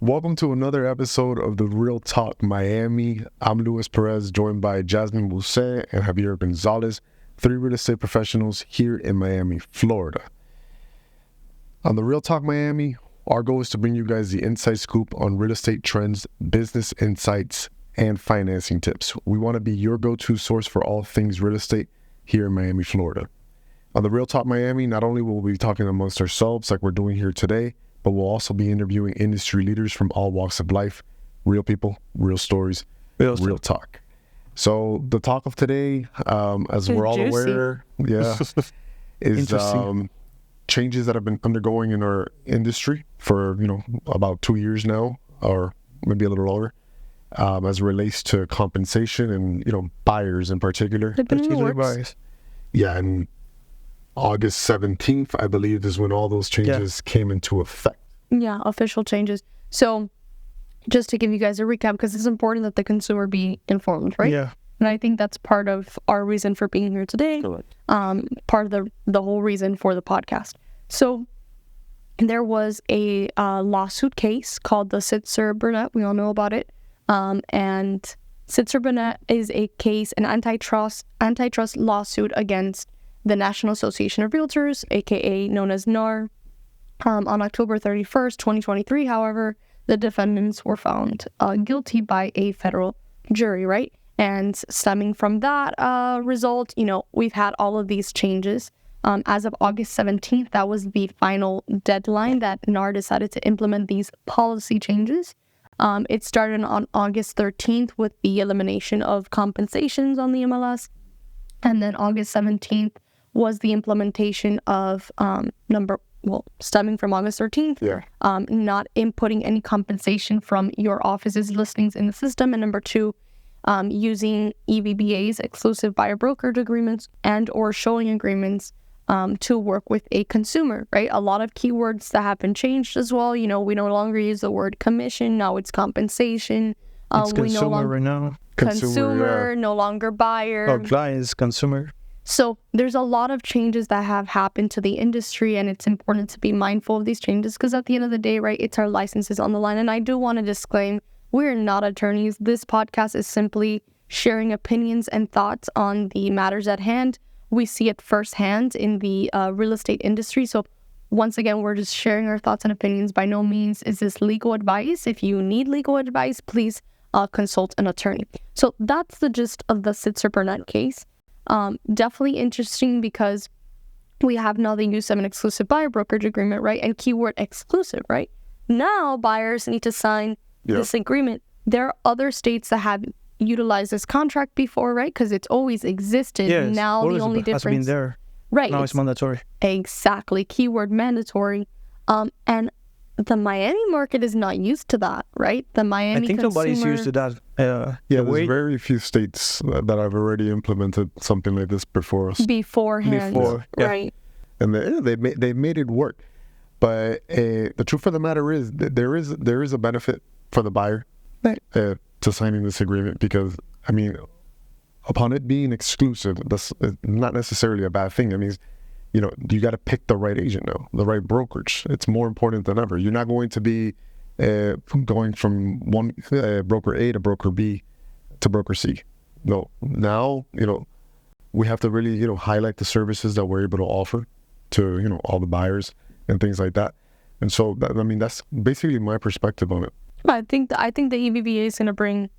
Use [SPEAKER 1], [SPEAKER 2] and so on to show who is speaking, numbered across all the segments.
[SPEAKER 1] Welcome to another episode of the Real Talk Miami. I'm Luis Perez, joined by Jasmine Bousset and Javier Gonzalez, three real estate professionals here in Miami, Florida. On the Real Talk Miami, our goal is to bring you guys the inside scoop on real estate trends, business insights, and financing tips. We want to be your go-to source for all things real estate here in Miami, Florida. On the Real Talk Miami, not only will we be talking amongst ourselves like we're doing here today, but we'll also be interviewing industry leaders from all walks of life, real people, real stories, real talk. So the talk of today, as we're all aware, is changes that have been undergoing in our industry for, about 2 years now, or maybe a little longer, as it relates to compensation and, buyers in particular.
[SPEAKER 2] Particularly buyers.
[SPEAKER 1] Yeah, and August 17th, I believe, is when all those changes came into effect.
[SPEAKER 2] Yeah, official changes. So just to give you guys a recap, because it's important that the consumer be informed, right?
[SPEAKER 3] Yeah.
[SPEAKER 2] And I think that's part of our reason for being here today.
[SPEAKER 3] Correct.
[SPEAKER 2] Part of the whole reason for the podcast. So there was a lawsuit case called the Sitzer-Burnett. We all know about it. And Sitzer-Burnett is a case, an antitrust lawsuit against the National Association of Realtors, aka known as NAR. On October 31st, 2023, however, the defendants were found guilty by a federal jury, right? And stemming from that result, we've had all of these changes. As of August 17th, that was the final deadline that NAR decided to implement these policy changes. It started on August 13th with the elimination of compensations on the MLS. And then August 17th was the implementation of stemming from August 13th, not inputting any compensation from your office's listings in the system. And number two, using EBBA's exclusive buyer brokerage agreements and or showing agreements to work with a consumer, right? A lot of keywords that have been changed as well. We no longer use the word commission. Now it's compensation.
[SPEAKER 3] It's consumer right now.
[SPEAKER 2] Consumer, no longer buyer.
[SPEAKER 3] Or clients, consumer.
[SPEAKER 2] So there's a lot of changes that have happened to the industry, and it's important to be mindful of these changes because at the end of the day, right, it's our licenses on the line. And I do want to disclaim, we're not attorneys. This podcast is simply sharing opinions and thoughts on the matters at hand. We see it firsthand in the real estate industry. So once again, we're just sharing our thoughts and opinions. By no means is this legal advice. If you need legal advice, please consult an attorney. So that's the gist of the Sitzer-Burnett case. Definitely interesting because we have now the use of an exclusive buyer brokerage agreement, right? And keyword exclusive, right? Now buyers need to sign this agreement. There are other states that have utilized this contract before, right? Because it's always existed.
[SPEAKER 3] Yes,
[SPEAKER 2] now the only difference
[SPEAKER 3] has been there.
[SPEAKER 2] Right.
[SPEAKER 3] Now it's mandatory.
[SPEAKER 2] Exactly. Keyword mandatory. And the Miami market is not used to that, right? The Miami
[SPEAKER 3] I think nobody's used to that.
[SPEAKER 1] There's very few states that have already implemented something like this before us.
[SPEAKER 2] Beforehand, right?
[SPEAKER 1] And they made it work. But the truth of the matter is that there is a benefit for the buyer to signing this agreement because, upon it being exclusive, that's not necessarily a bad thing. I mean, you got to pick the right agent now, the right brokerage. It's more important than ever. You're not going to be going from one broker A to broker B to broker C. No, now, we have to really, highlight the services that we're able to offer to, all the buyers and things like that. And so, that's basically my perspective on it.
[SPEAKER 2] I think the EBBA is going to bring,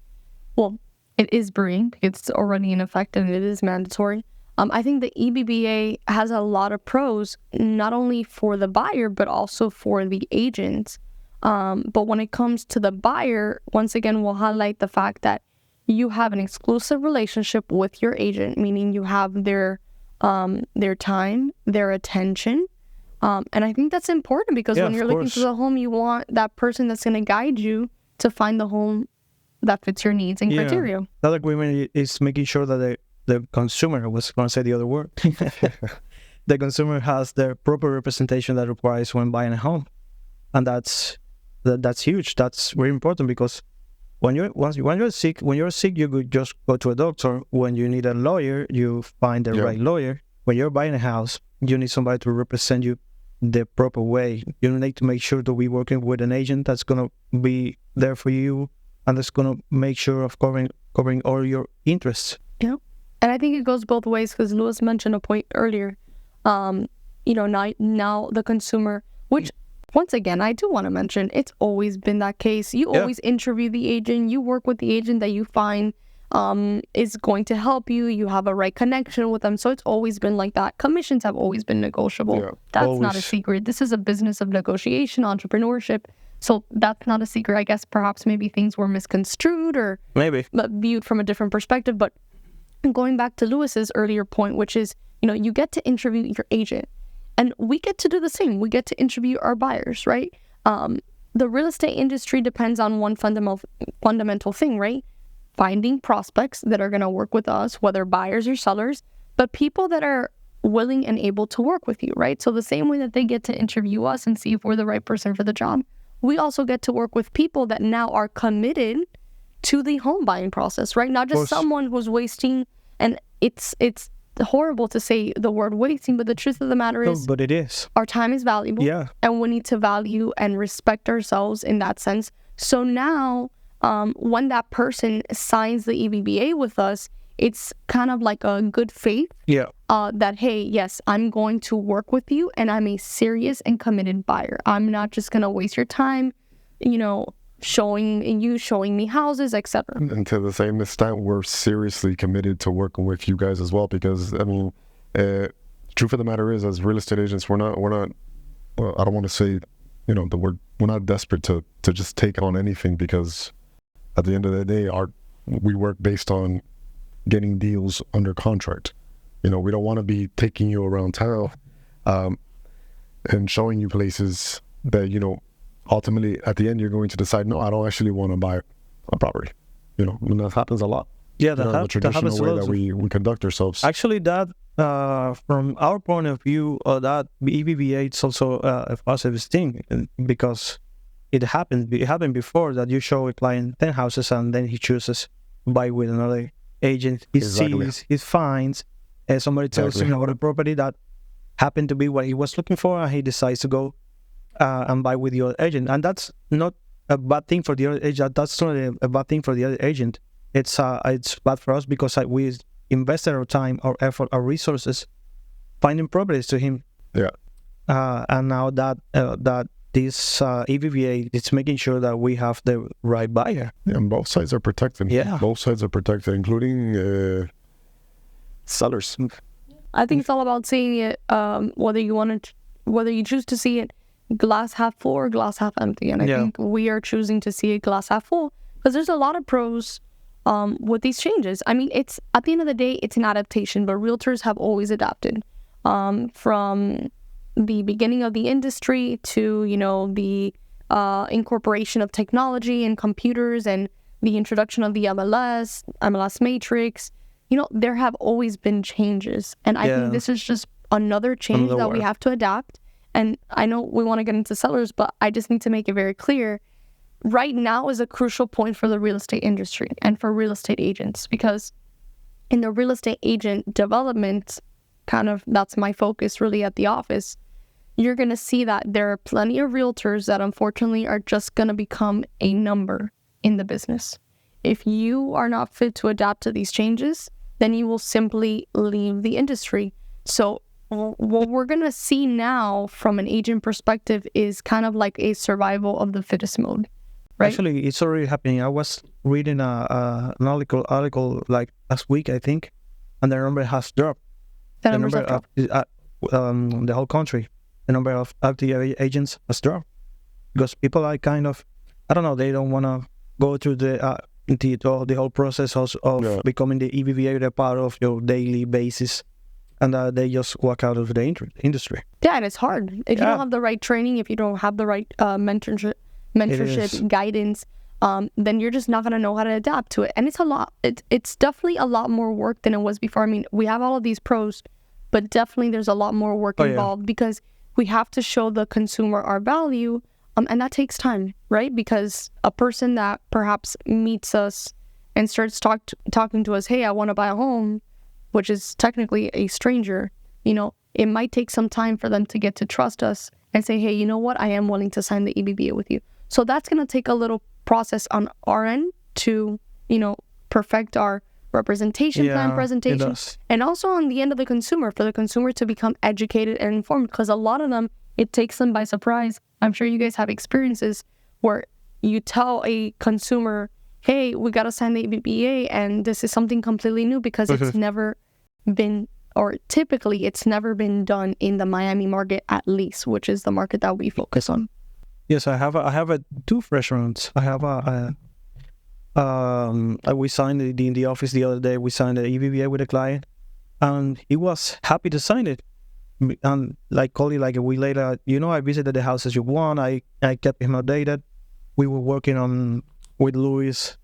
[SPEAKER 2] it is bringing, it's already in effect and it is mandatory. I think the EBBA has a lot of pros, not only for the buyer, but also for the agent. But when it comes to the buyer, once again, we'll highlight the fact that you have an exclusive relationship with your agent, meaning you have their time, their attention. And I think that's important because when you're looking for the home, you want that person that's going to guide you to find the home that fits your needs and criteria.
[SPEAKER 3] That agreement is making sure that the consumer, I was going to say the other word, the consumer has the proper representation that requires when buying a home. And that's huge. That's very important because when you're sick, you could just go to a doctor. When you need a lawyer, you find the right lawyer. When you're buying a house, you need somebody to represent you the proper way. You need to make sure that we're working with an agent that's going to be there for you and that's going to make sure of covering all your interests.
[SPEAKER 2] Yeah. And I think it goes both ways because Louis mentioned a point earlier. Now the consumer, which once again, I do want to mention, it's always been that case. You always interview the agent. You work with the agent that you find is going to help you. You have a right connection with them. So it's always been like that. Commissions have always been negotiable. Yeah, that's not a secret. This is a business of negotiation, entrepreneurship. So that's not a secret. I guess perhaps maybe things were misconstrued or
[SPEAKER 3] maybe
[SPEAKER 2] viewed from a different perspective. But going back to Louis's earlier point, which is, you get to interview your agent. And we get to do the same. We get to interview our buyers, right? The real estate industry depends on one fundamental thing, right? Finding prospects that are going to work with us, whether buyers or sellers, but people that are willing and able to work with you, right? So the same way that they get to interview us and see if we're the right person for the job, we also get to work with people that now are committed to the home buying process, right? Not just someone who's wasting, and it's horrible to say the word wasting, but the truth of the matter is,
[SPEAKER 3] but it is.
[SPEAKER 2] Our time is valuable, and we need to value and respect ourselves in that sense. So now, when that person signs the EBBA with us, it's kind of like a good faith. That hey, yes, I'm going to work with you, and I'm a serious and committed buyer. I'm not just gonna waste your time, showing me houses, etc.
[SPEAKER 1] And to the same extent, we're seriously committed to working with you guys as well, because truth of the matter is, as real estate agents, we're not well, I don't want to say the word, we're not desperate to just take on anything, because at the end of the day we work based on getting deals under contract. We don't want to be taking you around town and showing you places that ultimately, at the end, you're going to decide, no, I don't actually want to buy a property. And that happens a lot.
[SPEAKER 3] Yeah,
[SPEAKER 1] the traditional way that we conduct ourselves.
[SPEAKER 3] Actually, that from our point of view, that EBBA is also a positive thing, because it happened before that you show a client 10 houses and then he chooses to buy with another agent. He sees, he finds, somebody tells him about a property that happened to be what he was looking for, and he decides to go and buy with the other agent. And that's not a bad thing for the other agent. That's not a bad thing for the other agent. It's bad for us because we invested our time, our effort, our resources finding properties to him. And now that this EBBA, it's making sure that we have the right buyer.
[SPEAKER 1] And both sides are protected. Both sides are protected, including sellers.
[SPEAKER 2] I think it's all about seeing it, whether you choose to see it glass half full or glass half empty. And I think we are choosing to see it glass half full, because there's a lot of pros with these changes. I mean, it's at the end of the day, it's an adaptation, but realtors have always adapted from the beginning of the industry to the incorporation of technology and computers and the introduction of the MLS matrix. There have always been changes, and I think this is just another change that we have to adapt. And I know we want to get into sellers, but I just need to make it very clear. Right now is a crucial point for the real estate industry and for real estate agents, because in the real estate agent development, that's my focus really at the office, you're going to see that there are plenty of realtors that unfortunately are just going to become a number in the business. If you are not fit to adapt to these changes, then you will simply leave the industry. So what we're going to see now from an agent perspective is kind of like a survival of the fittest mode, right?
[SPEAKER 3] Actually, it's already happening. I was reading an article like last week, I think, and the number has dropped. The number of the whole country, the number of active agents has dropped, because people are kind of, I don't know, they don't want to go through the whole process of becoming the EBBA a part of your daily basis. And they just walk out of the industry.
[SPEAKER 2] Yeah, and it's hard. If you don't have the right training, if you don't have the right mentorship, guidance, then you're just not going to know how to adapt to it. And it's a lot. It's definitely a lot more work than it was before. I mean, we have all of these pros, but definitely there's a lot more work involved, because we have to show the consumer our value, and that takes time, right? Because a person that perhaps meets us and starts talking to us, hey, I want to buy a home, which is technically a stranger, it might take some time for them to get to trust us and say, hey, you know what? I am willing to sign the EBBA with you. So that's going to take a little process on our end to, perfect our representation plan presentation. And also on the end of the consumer, for the consumer to become educated and informed, because a lot of them, it takes them by surprise. I'm sure you guys have experiences where you tell a consumer, hey, we got to sign the EBBA, and this is something completely new because it's never been, or typically it's never been done in the Miami market, at least, which is the market that we focus on.
[SPEAKER 3] Yes, I have two restaurants. I have we signed it in the office the other day. We signed the EBBA with a client, and he was happy to sign it. And call it like a week later, I visited the houses you want. I kept him updated. We were working with Luis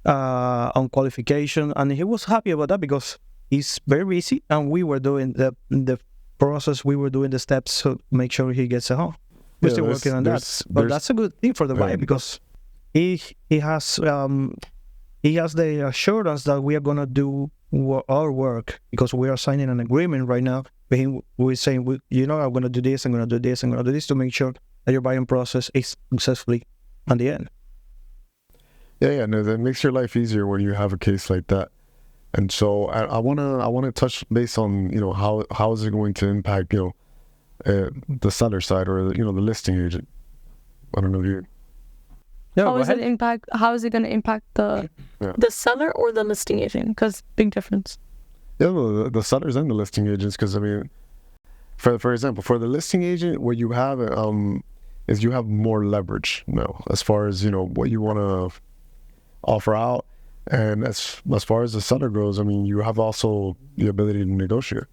[SPEAKER 3] on qualification, and he was happy about that because he's very busy, and we were doing the process. We were doing the steps to make sure he gets a home. We're still working on that, but that's a good thing for the buyer because he has the assurance that we are gonna do our work because we are signing an agreement right now. We're saying, I'm gonna do this, I'm gonna do this, I'm gonna do this to make sure that your buying process is successfully on the end.
[SPEAKER 1] No, that makes your life easier when you have a case like that. And so I wanna touch base on how is it going to impact the seller side or the listing agent. I don't know if you.
[SPEAKER 3] Yeah,
[SPEAKER 2] how is it going to impact the seller or the listing agent? Because big difference.
[SPEAKER 1] Yeah, the sellers and the listing agents. Because for example, for the listing agent, what you have is you have more leverage now as far as what you want to offer out, and as far as the seller goes, you have also the ability to negotiate.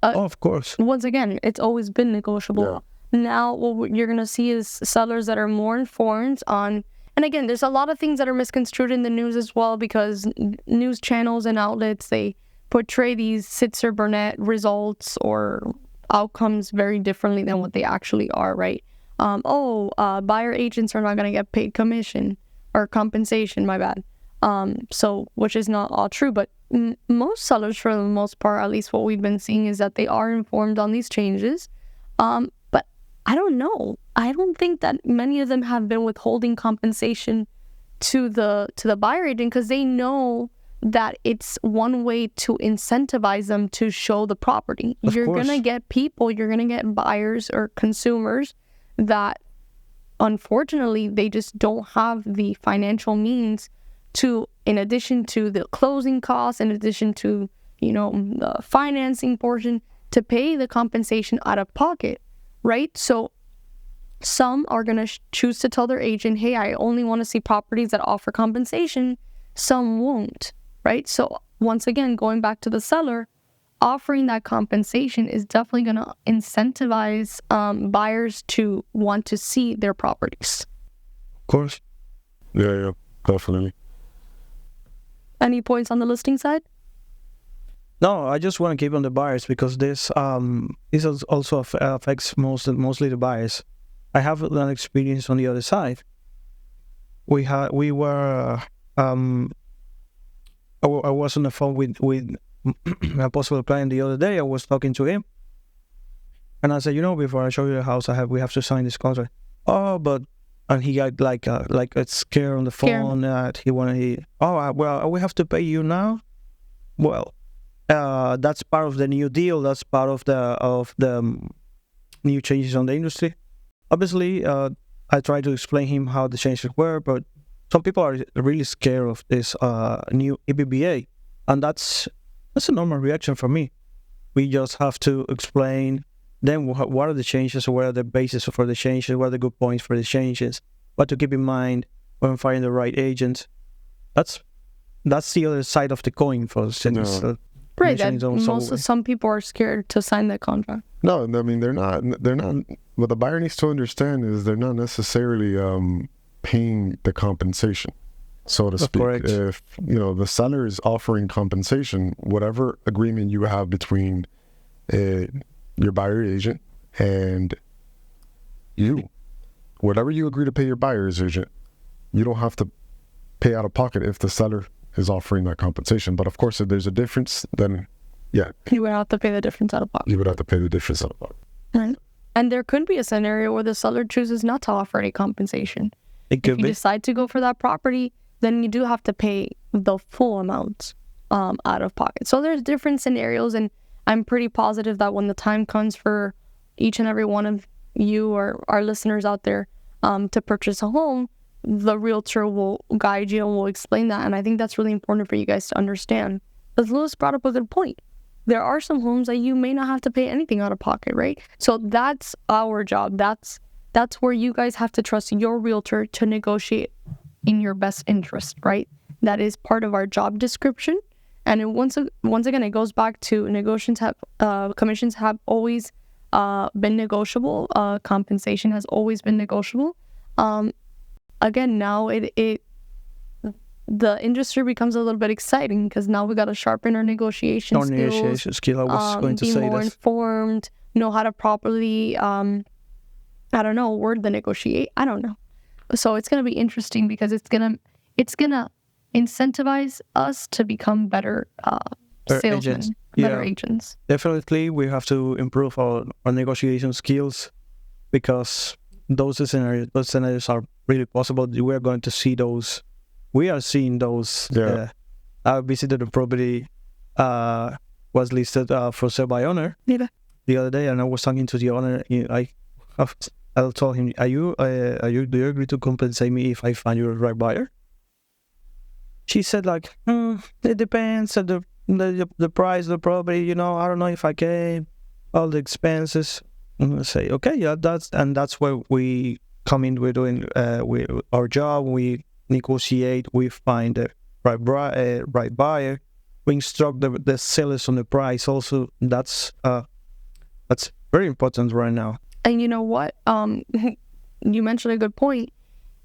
[SPEAKER 3] Of course.
[SPEAKER 2] Once again, it's always been negotiable. Yeah. Now, what you're going to see is sellers that are more informed on, and again, there's a lot of things that are misconstrued in the news as well because news channels and outlets, they portray these Sitzer-Burnett results or outcomes very differently than what they actually are, right? Buyer agents are not going to get paid commission or compensation, my bad. Which is not all true, but most sellers, for the most part, at least what we've been seeing, is that they are informed on these changes. But I don't know. I don't think that many of them have been withholding compensation to the buyer agent because they know that it's one way to incentivize them to show the property. You're going to get buyers or consumers that, unfortunately, they just don't have the financial means to, in addition to the closing costs, in addition to, the financing portion, to pay the compensation out of pocket, right? So some are going to choose to tell their agent, hey, I only want to see properties that offer compensation. Some won't, right? So once again, going back to the seller, offering that compensation is definitely going to incentivize buyers to want to see their properties.
[SPEAKER 1] Of course. Yeah, definitely.
[SPEAKER 2] Any points on the listing side?
[SPEAKER 3] No, I just want to keep on the buyers because this also affects mostly the buyers. I have an experience on the other side. I was on the phone with a possible client the other day. I was talking to him, and I said, before I show you the house, we have to sign this contract. And he got like a scare on the phone that we have to pay you now. Well, that's part of the new deal. That's part of the new changes on the industry. Obviously, I tried to explain him how the changes were, but some people are really scared of this new EBBA, and that's a normal reaction for me. We just have to explain then what are the changes, what are the basis for the changes, what are the good points for the changes, what to keep in mind when finding the right agent. That's the other side of the coin for instance.
[SPEAKER 2] Right, that some people are scared to sign that contract.
[SPEAKER 1] No, they're not. What the buyer needs to understand is they're not necessarily paying the compensation, so to speak.
[SPEAKER 3] Correct.
[SPEAKER 1] If the seller is offering compensation, whatever agreement you have between your buyer agent and you, whatever you agree to pay your buyer's agent, you don't have to pay out of pocket if the seller is offering that compensation. But of course, if there's a difference, then Yeah.
[SPEAKER 2] You would have to pay the difference out of pocket.
[SPEAKER 1] You would have to pay the difference out of pocket.
[SPEAKER 2] Right. And there could be a scenario where the seller chooses not to offer any compensation.
[SPEAKER 3] It
[SPEAKER 2] If
[SPEAKER 3] could
[SPEAKER 2] you
[SPEAKER 3] be.
[SPEAKER 2] decide to go for that property, then you do have to pay the full amount out of pocket. So there's different scenarios, and I'm pretty positive that when the time comes for each and every one of you or our listeners out there to purchase a home, the realtor will guide you and will explain that. And I think that's really important for you guys to understand. Because Lewis brought up a good point. There are some homes that you may not have to pay anything out of pocket, right? So that's our job. That's where you guys have to trust your realtor to negotiate in your best interest, right? That is part of our job description. And once again, it goes back to commissions have always been negotiable. Compensation has always been negotiable. Again, now the industry becomes a little bit exciting because now we got to sharpen our negotiation skills.
[SPEAKER 3] Negotiation skill, I was going to
[SPEAKER 2] be
[SPEAKER 3] say
[SPEAKER 2] more
[SPEAKER 3] that.
[SPEAKER 2] informed, know how to properly, word the negotiate. I don't know. So it's gonna be interesting because it's gonna incentivize us to become better salesmen,
[SPEAKER 3] agents.
[SPEAKER 2] better
[SPEAKER 3] Yeah.
[SPEAKER 2] agents.
[SPEAKER 3] Definitely, we have to improve our negotiation skills because those scenarios are really possible. We are going to see those. We are seeing those.
[SPEAKER 1] Yeah.
[SPEAKER 3] I visited the property, was listed for sale by owner
[SPEAKER 2] Yeah.
[SPEAKER 3] the other day, and I was talking to the owner. I told him, do you agree to compensate me if I find you the right buyer? She said like, it depends on the price of the property. I don't know if I can, all the expenses. And I say, okay, yeah, that's where we come in. We're doing our job. We negotiate. We find the right buyer. We instruct the sellers on the price. Also, that's very important right now.
[SPEAKER 2] And you know what? You mentioned a good point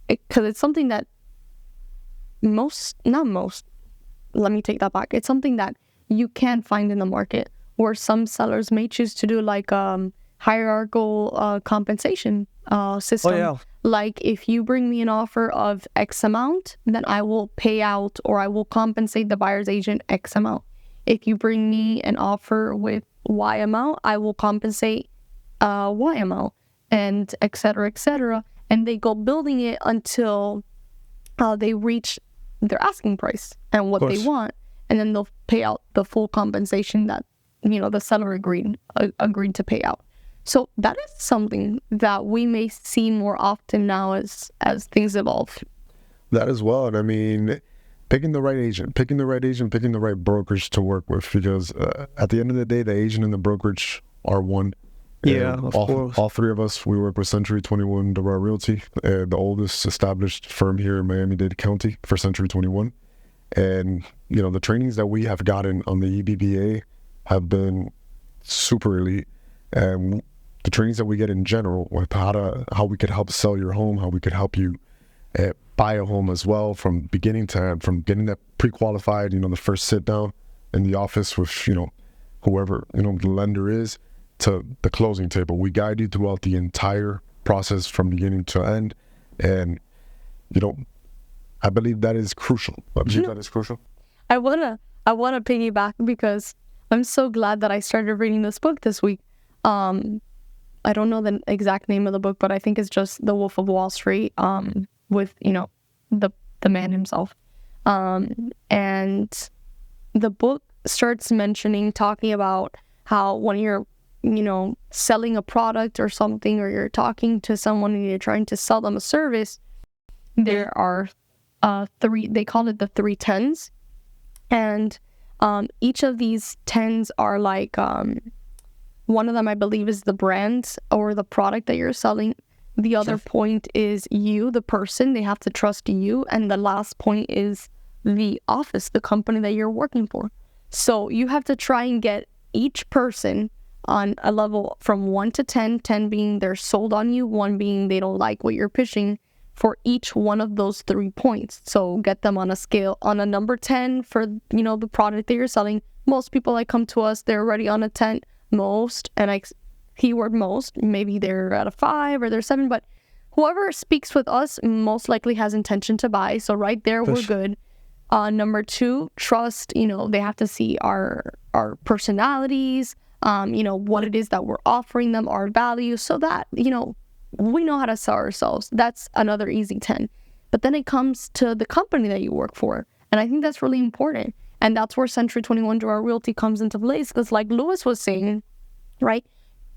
[SPEAKER 2] because it's something that not most. Let me take that back. It's something that you can find in the market where some sellers may choose to do like hierarchical compensation system.
[SPEAKER 3] Oh, yeah.
[SPEAKER 2] Like if you bring me an offer of X amount, then I will pay out or I will compensate the buyer's agent X amount. If you bring me an offer with Y amount, I will compensate Y amount, and et cetera, and they go building it until they reach their asking price and what they want, and then they'll pay out the full compensation that the seller agreed to pay out. So that is something that we may see more often now as things evolve.
[SPEAKER 1] That as well. And I mean, picking the right agent, picking the right brokerage to work with, because at the end of the day, the agent and the brokerage are one.
[SPEAKER 3] Yeah, of course.
[SPEAKER 1] All three of us, we work with Century 21 Doral Realty, the oldest established firm here in Miami-Dade County for Century 21. And, the trainings that we have gotten on the EBBA have been super elite. And the trainings that we get in general with how we could help sell your home, how we could help you buy a home as well, from beginning to end, from getting that pre-qualified, the first sit down in the office with, whoever, the lender is, to the closing table. We guide you throughout the entire process from beginning to end. And, I believe that is crucial. I believe that is crucial.
[SPEAKER 2] I wanna piggyback because I'm so glad that I started reading this book this week. I don't know the exact name of the book, but I think it's just The Wolf of Wall Street, with, the man himself. And the book starts talking about how when you're, selling a product or something, or you're talking to someone and you're trying to sell them a service, there are they call it the 3 10s. And each of these 10s are like, one of them, I believe, is the brand or the product that you're selling. The other point is you, the person. They have to trust you. And the last point is the office, the company that you're working for. So you have to try and get each person on a level from 1 to 10, 10 being they're sold on you, 1 being they don't like what you're pitching, for each one of those 3 points. So get them on a scale, on a number 10 for, the product that you're selling. Most people that come to us, they're already on a 10. Most, and keyword most, maybe they're at a 5 or they're 7, but whoever speaks with us most likely has intention to buy. So right there, we're good. Number two, trust. They have to see our personalities, what it is that we're offering them, our value, so that, we know how to sell ourselves. That's another easy 10. But then it comes to the company that you work for. And I think that's really important. And that's where Century 21 Door Realty comes into place. Because like Louis was saying, right,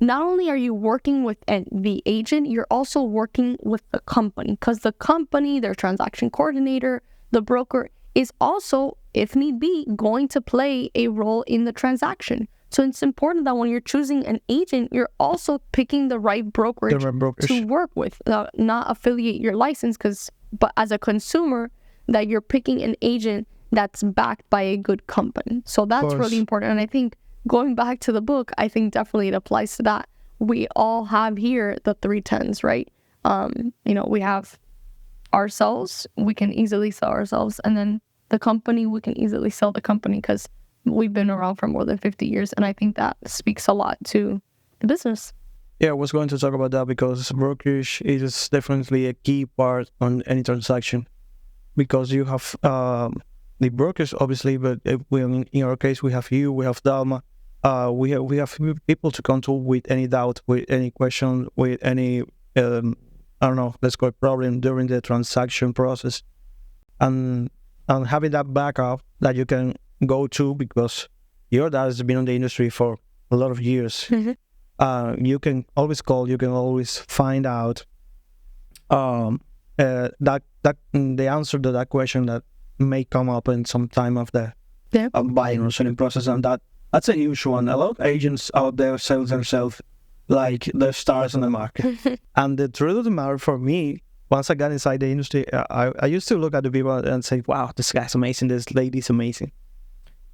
[SPEAKER 2] not only are you working with the agent, you're also working with the company. Because the company, their transaction coordinator, the broker, is also, if need be, going to play a role in the transaction. So it's important that when you're choosing an agent, you're also picking the right brokerage to work with, not affiliate your license, but as a consumer, that you're picking an agent that's backed by a good company. So that's really important. And I think going back to the book, I think definitely it applies to that. We all have here the 3 10s, right? We have ourselves, we can easily sell ourselves, and then the company, we can easily sell the company because we've been around for more than 50 years, and I think that speaks a lot to the business.
[SPEAKER 3] Yeah, I was going to talk about that because brokerage is definitely a key part on any transaction, because you have the brokers, obviously, but in our case, we have you, we have Dalma, we have people to come to with any doubt, with any question, with any let's call it problem during the transaction process, and having that backup that you can go to, because your dad has been in the industry for a lot of years. Mm-hmm. You can always call, you can always find out that the answer to that question that may come up in some time of the buying or selling process, and that's a huge one. A lot of agents out there sell themselves like the stars on the market. And the truth of the matter for me, once I got inside the industry, I used to look at the people and say, wow, this guy's amazing, this lady's amazing.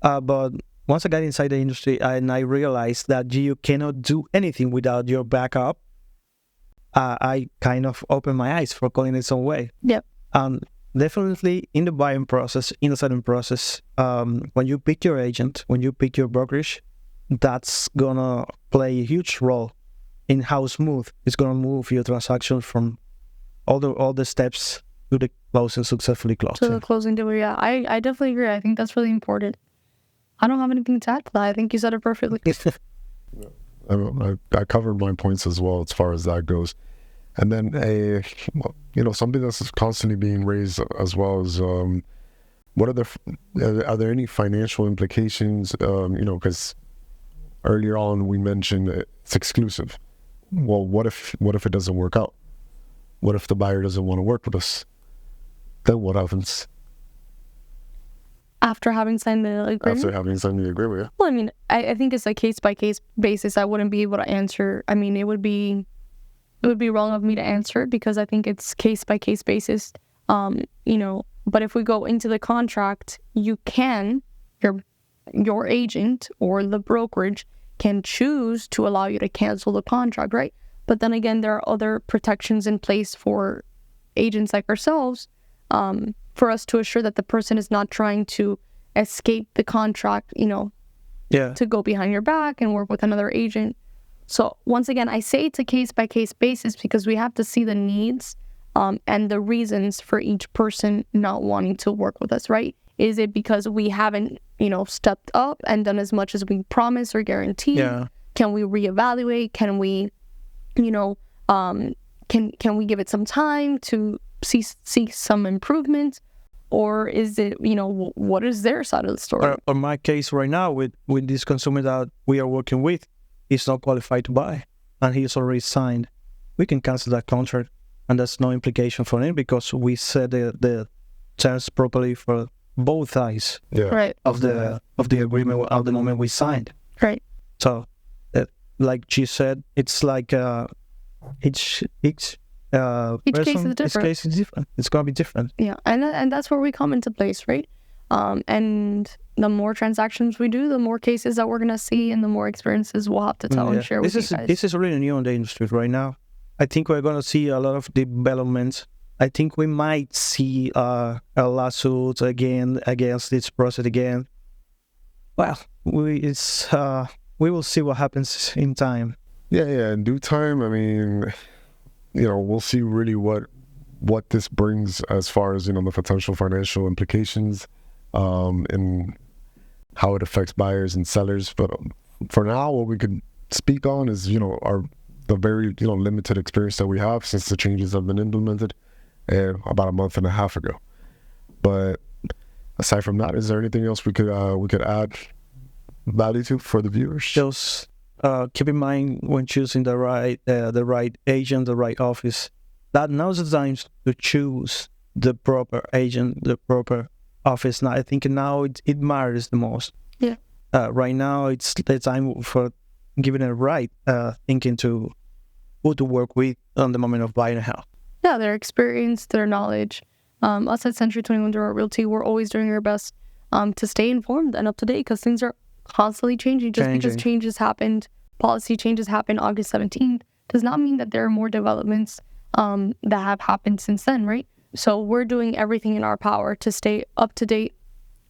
[SPEAKER 3] But once I got inside the industry and I realized that you cannot do anything without your backup, I kind of opened my eyes, for calling it some way.
[SPEAKER 2] Yep.
[SPEAKER 3] Definitely in the buying process, in the selling process, when you pick your agent, when you pick your brokerage, that's gonna play a huge role in how smooth it's gonna move your transaction from all the steps to the closing, successfully closing.
[SPEAKER 2] To the closing deal, yeah. I definitely agree. I think that's really important. I don't have anything to add to that. I think you said it perfectly.
[SPEAKER 1] I covered my points as well as far as that goes. And then something that's constantly being raised as well is are there any financial implications? Because earlier on we mentioned it's exclusive. Well, what if it doesn't work out? What if the buyer doesn't want to work with us? Then what happens?
[SPEAKER 2] After having signed the agreement?
[SPEAKER 1] After having signed the agreement, yeah.
[SPEAKER 2] Well, I mean, I think it's a case-by-case basis. I wouldn't be able to answer. I mean, it would be wrong of me to answer it because I think it's case-by-case basis. But if we go into the contract, your agent or the brokerage can choose to allow you to cancel the contract, right? But then again, there are other protections in place for agents like ourselves, for us to assure that the person is not trying to escape the contract, to go behind your back and work with another agent. So once again, I say it's a case-by-case basis because we have to see the needs and the reasons for each person not wanting to work with us, right? Is it because we haven't, stepped up and done as much as we promised or guaranteed? Yeah. Can we reevaluate? Can we, can we give it some time to see some improvement? Or is it, what is their side of the story?
[SPEAKER 3] On my case right now with this consumer that we are working with, he's not qualified to buy and he's already signed. We can cancel that contract and there's no implication for him because we set the terms properly for both sides of the agreement at the moment we signed.
[SPEAKER 2] Right.
[SPEAKER 3] So, like she said, it's like each case is different. It's gonna be different.
[SPEAKER 2] Yeah, and that's where we come into place, right? And the more transactions we do, the more cases that we're gonna see, and the more experiences we'll have to tell and share with you guys.
[SPEAKER 3] This is really new in the industry right now. I think we're gonna see a lot of developments. I think we might see a lawsuit again against this process again. Well, we will see what happens in time.
[SPEAKER 1] Yeah. In due time, I mean, we'll see really what this brings as far as, the potential financial implications. and how it affects buyers and sellers. But for now, what we could speak on is, the very, limited experience that we have since the changes have been implemented about a month and a half ago. But aside from that, is there anything else we could add value to for the viewers?
[SPEAKER 3] Just keep in mind when choosing the right agent, the right office, that now's the time to choose the proper agent, the proper office. Now I think now it matters the most.
[SPEAKER 2] Yeah.
[SPEAKER 3] Right now it's the time for giving it right thinking to who to work with on the moment of buying a house.
[SPEAKER 2] Yeah, their experience, their knowledge. Us at Century 21 Direct Realty, we're always doing our best to stay informed and up to date, because things are constantly changing. Because changes happened, policy changes happened August 17th, does not mean that there are more developments that have happened since then, right? So we're doing everything in our power to stay up to date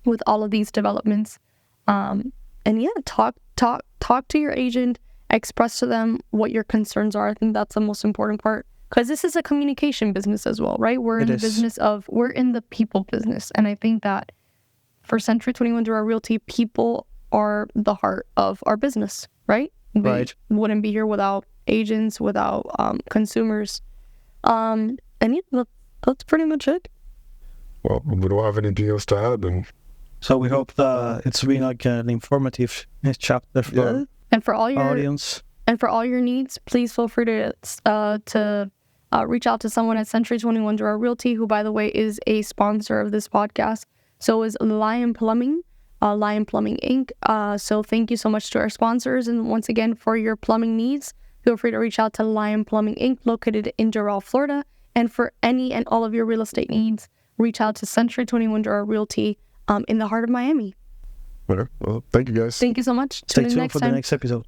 [SPEAKER 2] with all of these developments. And yeah, talk to your agent, express to them what your concerns are. I think that's the most important part, because this is a communication business as well, right? We're in the people business. And I think that for Century 21 Direct Realty, people are the heart of our business, right? We wouldn't be here without agents, without consumers. And yeah, that's pretty much it.
[SPEAKER 1] Well, we don't have anything else to add, then.
[SPEAKER 3] So we hope that it's been like an informative chapter for
[SPEAKER 2] and for all your
[SPEAKER 3] audience.
[SPEAKER 2] And for all your needs, please feel free to reach out to someone at Century 21 Direct Realty, who, by the way, is a sponsor of this podcast. So is Lion Plumbing, Lion Plumbing Inc. So thank you so much to our sponsors. And once again, for your plumbing needs, feel free to reach out to Lion Plumbing Inc., located in Doral, Florida. And for any and all of your real estate needs, reach out to Century 21 Direct Realty in the heart of Miami.
[SPEAKER 1] Well, thank you guys.
[SPEAKER 2] Thank you so much.
[SPEAKER 3] Stay tuned for the next episode.